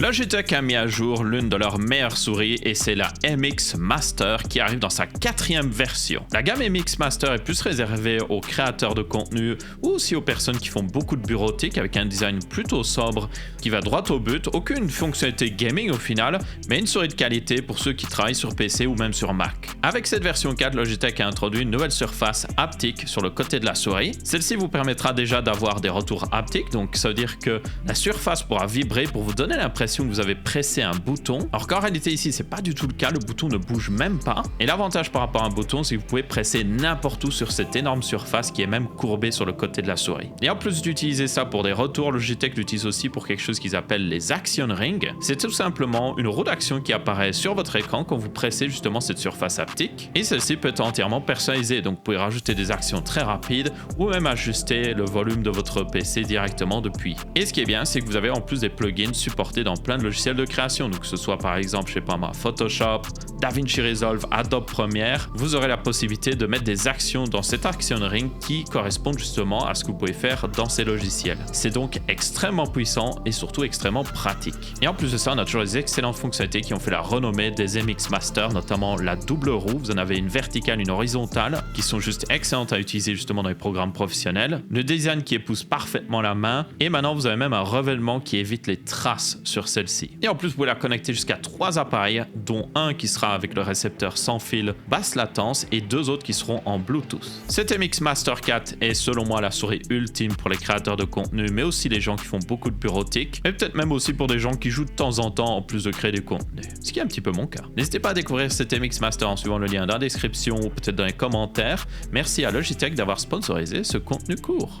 Logitech a mis à jour l'une de leurs meilleures souris et c'est la MX Master qui arrive dans sa 4e version. La gamme MX Master est plus réservée aux créateurs de contenu ou aussi aux personnes qui font beaucoup de bureautique avec un design plutôt sobre qui va droit au but, aucune fonctionnalité gaming au final, mais une souris de qualité pour ceux qui travaillent sur PC ou même sur Mac. Avec cette version 4, Logitech a introduit une nouvelle surface haptique sur le côté de la souris. Celle-ci vous permettra déjà d'avoir des retours haptiques, donc ça veut dire que la surface pourra vibrer pour vous donner l'impression que vous avez pressé un bouton, alors qu'en réalité ici c'est pas du tout le cas, le bouton ne bouge même pas. Et l'avantage par rapport à un bouton, c'est que vous pouvez presser n'importe où sur cette énorme surface qui est même courbée sur le côté de la souris. Et en plus d'utiliser ça pour des retours, Logitech l'utilise aussi pour quelque chose qu'ils appellent les action rings. C'est tout simplement une roue d'action qui apparaît sur votre écran quand vous pressez justement cette surface haptique, et celle-ci peut être entièrement personnalisée, donc vous pouvez rajouter des actions très rapides ou même ajuster le volume de votre PC directement depuis. Et ce qui est bien, c'est que vous avez en plus des plugins supportés dans plein de logiciels de création, donc que ce soit par exemple, je sais pas moi, Photoshop, DaVinci Resolve, Adobe Premiere, vous aurez la possibilité de mettre des actions dans cet action ring qui correspondent justement à ce que vous pouvez faire dans ces logiciels. C'est donc extrêmement puissant et surtout extrêmement pratique. Et en plus de ça, on a toujours les excellentes fonctionnalités qui ont fait la renommée des MX Master, notamment la double roue. Vous en avez une verticale, une horizontale, qui sont juste excellentes à utiliser justement dans les programmes professionnels. Le design qui épouse parfaitement la main, et maintenant vous avez même un revêtement qui évite les traces sur celle-ci. Et en plus, vous pouvez la connecter jusqu'à 3 appareils, dont un qui sera avec le récepteur sans fil basse latence et 2 autres qui seront en Bluetooth. Cette MX Master 4 est selon moi la souris ultime pour les créateurs de contenu, mais aussi les gens qui font beaucoup de bureautique, mais peut-être même aussi pour des gens qui jouent de temps en temps en plus de créer du contenu. Ce qui est un petit peu mon cas. N'hésitez pas à découvrir cette MX Master en suivant le lien dans la description ou peut-être dans les commentaires. Merci à Logitech d'avoir sponsorisé ce contenu court.